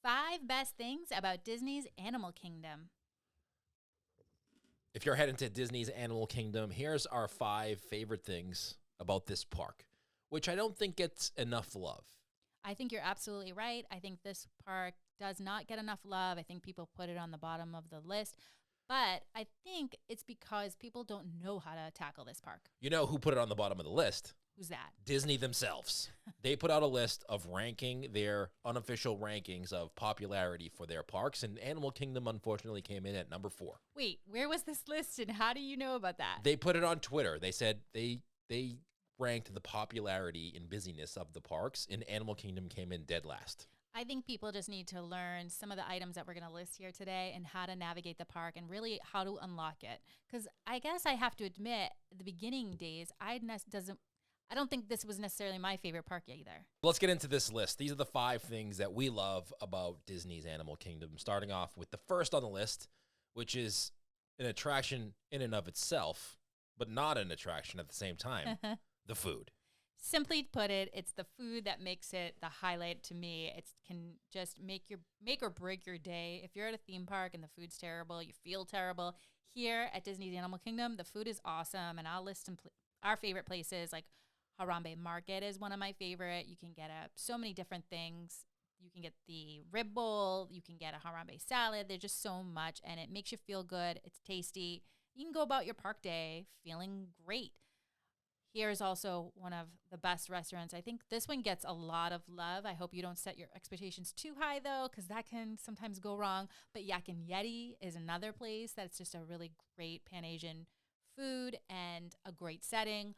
5 best things about Disney's Animal Kingdom. If you're heading to Disney's Animal Kingdom, here's our 5 favorite things about this park, which I don't think gets enough love. I think you're absolutely right. I think this park does not get enough love. I think people put it on the bottom of the list. But I think it's because people don't know how to tackle this park. You know who put it on the bottom of the list? Who's that? Disney themselves. They put out a list of ranking their unofficial rankings of popularity for their parks, and Animal Kingdom unfortunately came in at number 4. Wait, where was this list and how do you know about that? They put it on Twitter. They said they ranked the popularity and busyness of the parks, and Animal Kingdom came in dead last. I think people just need to learn some of the items that we're going to list here today and how to navigate the park and really how to unlock it. Because I guess I have to admit, the beginning days, I don't think this was necessarily my favorite park either. Let's get into this list. These are the 5 things that we love about Disney's Animal Kingdom, starting off with the first on the list, which is an attraction in and of itself, but not an attraction at the same time, the food. Simply put it, it's the food that makes it the highlight to me. It can just make or break your day. If you're at a theme park and the food's terrible, you feel terrible. Here at Disney's Animal Kingdom, the food is awesome, and I'll list our favorite places. Like Harambe Market is one of my favorite. You can get so many different things. You can get the rib bowl. You can get a Harambe salad. There's just so much, and it makes you feel good. It's tasty. You can go about your park day feeling great. Here is also one of the best restaurants. I think this one gets a lot of love. I hope you don't set your expectations too high, though, because that can sometimes go wrong. But Yak and Yeti is another place that's just a really great Pan-Asian food and a great setting.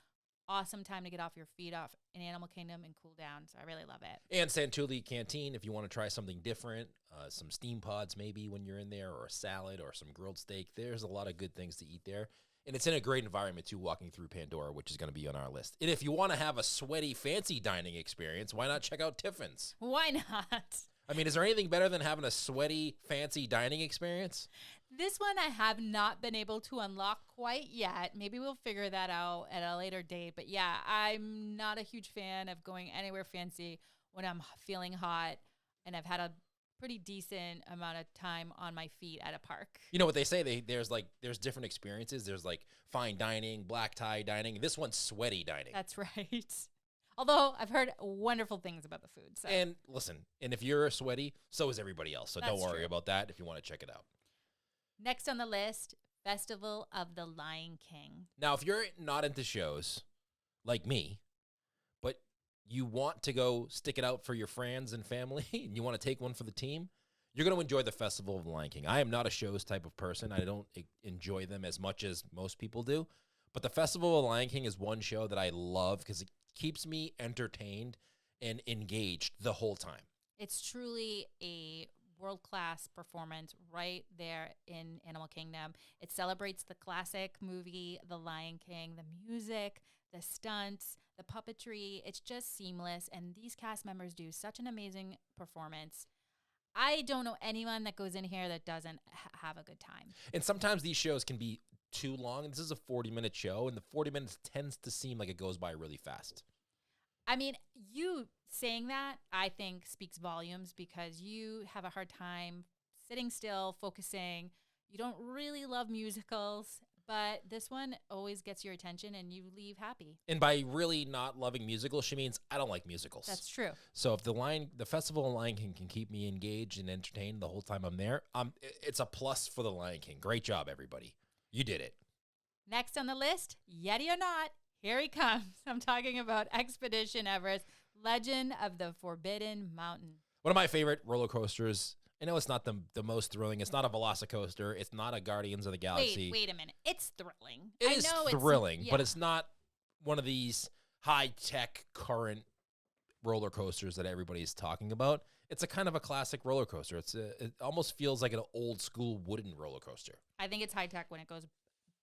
Awesome time to get off your feet off in Animal Kingdom and cool down. So I really love it. And Santulli Canteen, if you want to try something different, some steam pods maybe when you're in there, or a salad or some grilled steak. There's a lot of good things to eat there. And it's in a great environment, too, walking through Pandora, which is going to be on our list. And if you want to have a sweaty, fancy dining experience, why not check out Tiffin's? Why not? I mean, is there anything better than having a sweaty, fancy dining experience? This one I have not been able to unlock quite yet. Maybe we'll figure that out at a later date. But yeah, I'm not a huge fan of going anywhere fancy when I'm feeling hot and I've had a pretty decent amount of time on my feet at a park. You know what they say? There's different experiences. There's like fine dining, black tie dining. This one's sweaty dining. That's right. Although I've heard wonderful things about the food. So. And listen, and if you're sweaty, so is everybody else. So That's don't worry true. about that if you want to check it out. Next on the list, Festival of the Lion King. Now, if you're not into shows like me, but you want to go stick it out for your friends and family, and you want to take one for the team, you're going to enjoy the Festival of the Lion King. I am not a shows type of person. I don't enjoy them as much as most people do. But the Festival of the Lion King is one show that I love because it keeps me entertained and engaged the whole time. It's truly a world-class performance right there in Animal Kingdom. It celebrates the classic movie, The Lion King, the music, the stunts, the puppetry. It's just seamless, and these cast members do such an amazing performance. I don't know anyone that goes in here that doesn't have a good time. And sometimes these shows can be too long. This is a 40-minute show, and the 40 minutes tends to seem like it goes by really fast. I mean, you saying that, I think, speaks volumes because you have a hard time sitting still, focusing. You don't really love musicals, but this one always gets your attention and you leave happy. And by really not loving musicals, she means I don't like musicals. That's true. So if the Festival of Lion King can keep me engaged and entertained the whole time I'm there, it's a plus for the Lion King. Great job, everybody. You did it. Next on the list, Yeti or not, here he comes. I'm talking about Expedition Everest, Legend of the Forbidden Mountain. One of my favorite roller coasters. I know it's not the most thrilling. It's not a Velocicoaster. It's not a Guardians of the Galaxy. Wait a minute. It's thrilling. It is thrilling, but it's not one of these high-tech current roller coasters that everybody's talking about. It's a kind of a classic roller coaster. It almost feels like an old-school wooden roller coaster. I think it's high-tech when it goes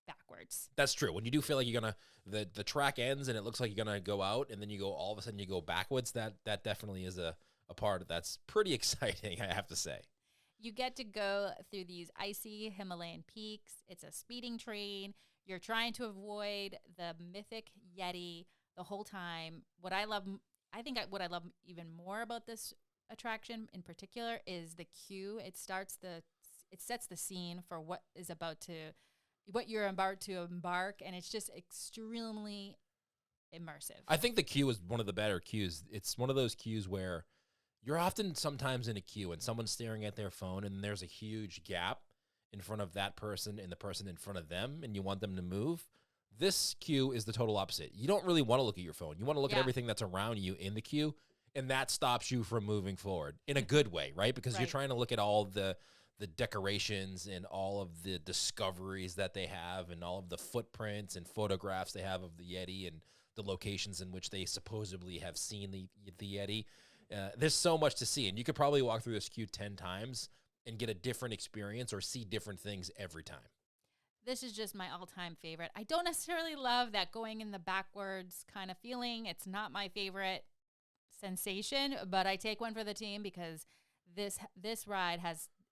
backwards. That's true. When you do feel like you're the track ends and it looks like you're gonna go out, and then you go all of a sudden you go backwards. That definitely is a part that's pretty exciting, I have to say. You get to go through these icy Himalayan peaks. It's a speeding train. You're trying to avoid the mythic Yeti the whole time. What I love even more about this attraction in particular is the queue. It sets the scene for what you're about to embark, and it's just extremely immersive. I think the queue is one of the better queues. It's one of those queues where you're often sometimes in a queue and someone's staring at their phone and there's a huge gap in front of that person and the person in front of them, and you want them to move. This queue is the total opposite. You don't really want to look at your phone. You want to look at everything that's around you in the queue, and that stops you from moving forward in a good way, right? Because you're trying to look at all the decorations and all of the discoveries that they have and all of the footprints and photographs they have of the Yeti and the locations in which they supposedly have seen the Yeti. There's so much to see, and you could probably walk through this queue 10 times and get a different experience or see different things every time. This is just my all-time favorite. I don't necessarily love that going in the backwards kind of feeling. It's not my favorite sensation, but I take one for the team because this ride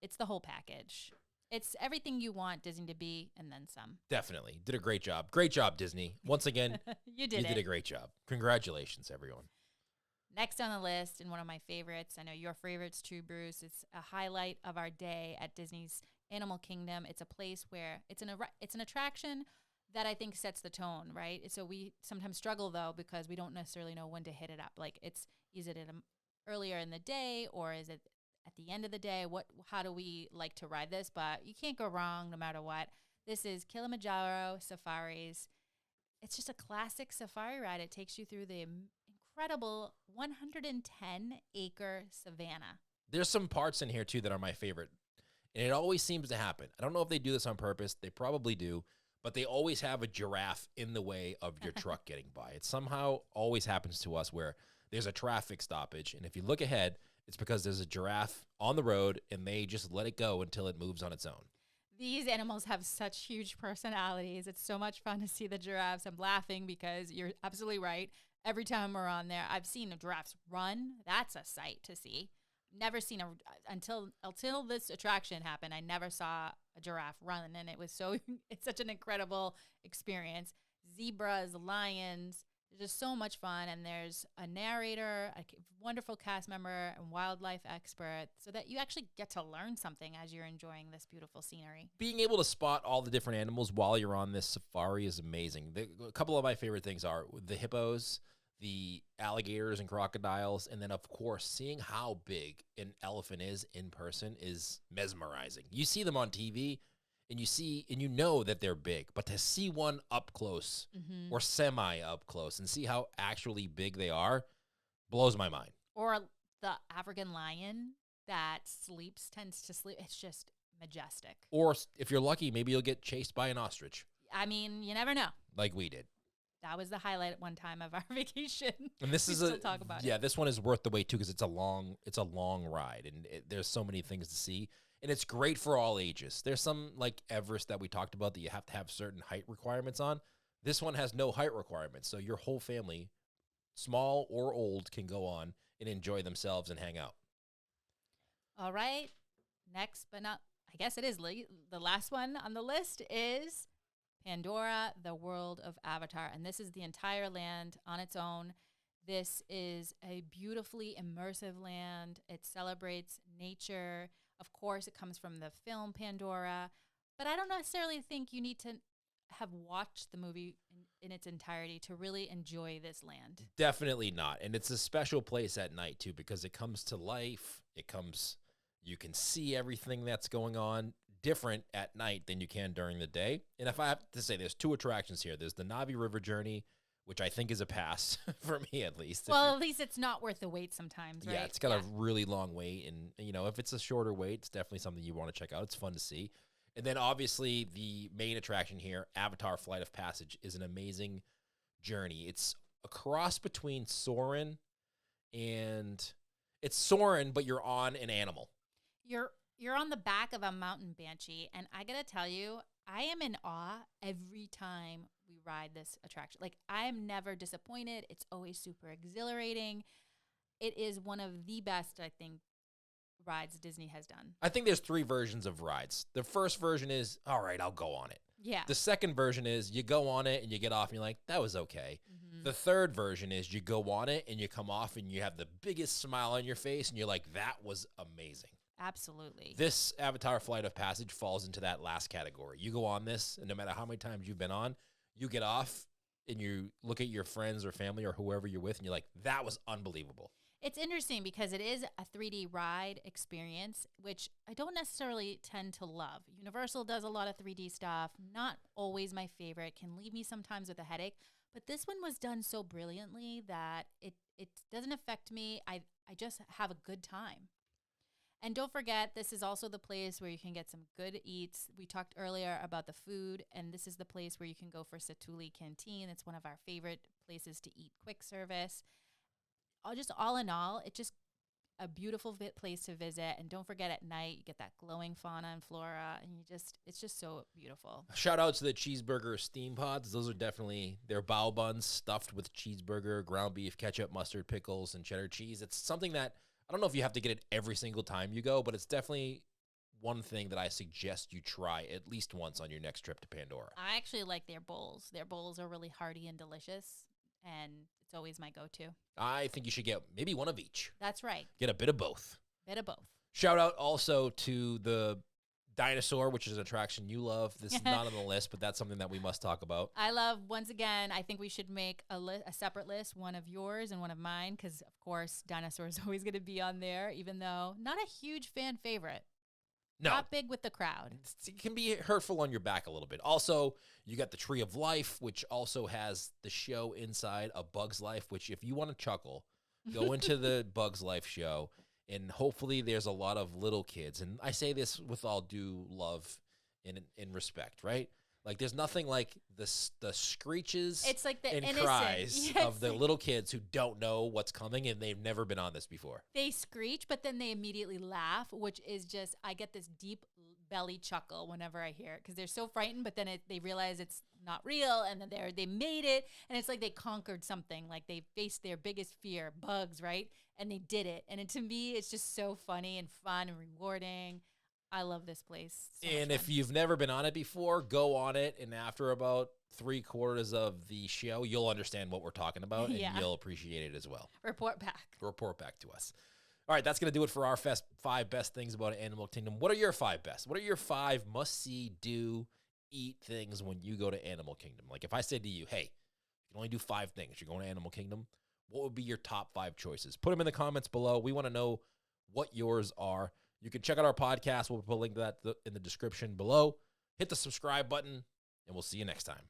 it's the whole package. It's everything you want Disney to be and then some. Definitely. Did a great job. Great job, Disney. Once again, you did a great job. Congratulations, everyone. Next on the list, and one of my favorites, I know your favorites too, Bruce, it's a highlight of our day at Disney's Animal Kingdom. It's a place where it's an attraction that I think sets the tone, right? So we sometimes struggle, though, because we don't necessarily know when to hit it up. Like, is it earlier in the day or is it at the end of the day? How do we like to ride this? But you can't go wrong no matter what. This is Kilimanjaro Safaris. It's just a classic safari ride. It takes you through the incredible 110-acre savanna. There's some parts in here, too, that are my favorite. And it always seems to happen. I don't know if they do this on purpose. They probably do. But they always have a giraffe in the way of your truck getting by. It somehow always happens to us where there's a traffic stoppage. And if you look ahead, it's because there's a giraffe on the road and they just let it go until it moves on its own. These animals have such huge personalities. It's so much fun to see the giraffes. I'm laughing because you're absolutely right. Every time we're on there, I've seen the giraffes run. That's a sight to see. Never seen until this attraction happened. I never saw a giraffe run, and it's such an incredible experience. Zebras, lions, just so much fun. And there's a narrator, a wonderful cast member, and wildlife expert, so that you actually get to learn something as you're enjoying this beautiful scenery. Being able to spot all the different animals while you're on this safari is amazing. A couple of my favorite things are the hippos, the alligators and crocodiles, and then, of course, seeing how big an elephant is in person is mesmerizing. You see them on TV, and you know that they're big, but to see one up close or semi up close and see how actually big they are blows my mind. Or the African lion that tends to sleep. It's just majestic. Or if you're lucky, maybe you'll get chased by an ostrich. I mean, you never know. Like we did. That was the highlight at one time of our vacation. And this is talk about it. This one is worth the wait too because it's a long ride and there's so many things to see, and it's great for all ages. There's some like Everest that we talked about that you have to have certain height requirements on. This one has no height requirements, so your whole family, small or old, can go on and enjoy themselves and hang out. All right, next but not, I guess it is the last one on the list is Pandora, the world of Avatar. And this is the entire land on its own. This is a beautifully immersive land. It celebrates nature. Of course, it comes from the film Pandora. But I don't necessarily think you need to have watched the movie in its entirety to really enjoy this land. Definitely not. And it's a special place at night, too, because it comes to life. You can see everything that's going on different at night than you can during the day. And if I have to say, there's two attractions here. There's the Navi River Journey, which I think is a pass for me at least. Well, at least it's not worth the wait sometimes, right? Yeah, it's got a really long wait. And, if it's a shorter wait, it's definitely something you want to check out. It's fun to see. And then obviously the main attraction here, Avatar Flight of Passage, is an amazing journey. It's a cross between Soarin' and it's Soarin', but you're on an animal. You're on the back of a mountain banshee, and I gotta tell you, I am in awe every time we ride this attraction. Like, I am never disappointed. It's always super exhilarating. It is one of the best, I think, rides Disney has done. I think there's 3 versions of rides. The first version is, all right, I'll go on it. Yeah. The second version is you go on it and you get off and you're like, that was okay. The third version is you go on it and you come off and you have the biggest smile on your face and you're like, that was amazing. Absolutely. This Avatar Flight of Passage falls into that last category. You go on this, and no matter how many times you've been on, you get off and you look at your friends or family or whoever you're with and you're like, that was unbelievable. It's interesting because it is a 3D ride experience, which I don't necessarily tend to love. Universal does a lot of 3D stuff, not always my favorite, can leave me sometimes with a headache, but this one was done so brilliantly that it doesn't affect me. I just have a good time. And don't forget, this is also the place where you can get some good eats. We talked earlier about the food, and this is the place where you can go for Satuli Canteen. It's one of our favorite places to eat quick service. All in all, it's just a beautiful place to visit. And don't forget, at night, you get that glowing fauna and flora, and it's just so beautiful. Shout out to the cheeseburger steam pods. Those are definitely their bao buns stuffed with cheeseburger, ground beef, ketchup, mustard, pickles, and cheddar cheese. It's something that I don't know if you have to get it every single time you go, but it's definitely one thing that I suggest you try at least once on your next trip to Pandora. I actually like their bowls. Their bowls are really hearty and delicious, and it's always my go-to. I think you should get maybe one of each. That's right. Get a bit of both. Bit of both. Shout out also to the dinosaur, which is an attraction you love. This is not on the list, but that's something that we must talk about. I love, once again, I think we should make a separate list, one of yours and one of mine, because, of course, dinosaur is always going to be on there, even though not a huge fan favorite. No. Not big with the crowd. It can be hurtful on your back a little bit. Also, you got the Tree of Life, which also has the show inside A Bug's Life, which if you want to chuckle, go into the Bug's Life show. And hopefully there's a lot of little kids. And I say this with all due love and in respect, right? Like there's nothing like the screeches it's like the and innocent cries of the little kids who don't know what's coming and they've never been on this before. They screech, but then they immediately laugh, which is just, I get this deep belly chuckle whenever I hear it because they're so frightened, but then they realize it's not real and then they made it. And it's like they conquered something, like they faced their biggest fear, bugs, right? And they did it. And to me, it's just so funny and fun and rewarding. I love this place. And if you've never been on it before, go on it. And after about 3/4 of the show, you'll understand what we're talking about and you'll appreciate it as well. Report back to us. All right, that's going to do it for our 5 best things about Animal Kingdom. What are your 5 best? What are your 5 must-see, do, eat things when you go to Animal Kingdom? Like if I said to you, hey, you can only do 5 things. You're going to Animal Kingdom. What would be your top 5 choices? Put them in the comments below. We want to know what yours are. You can check out our podcast. We'll put a link to that in the description below. Hit the subscribe button, and we'll see you next time.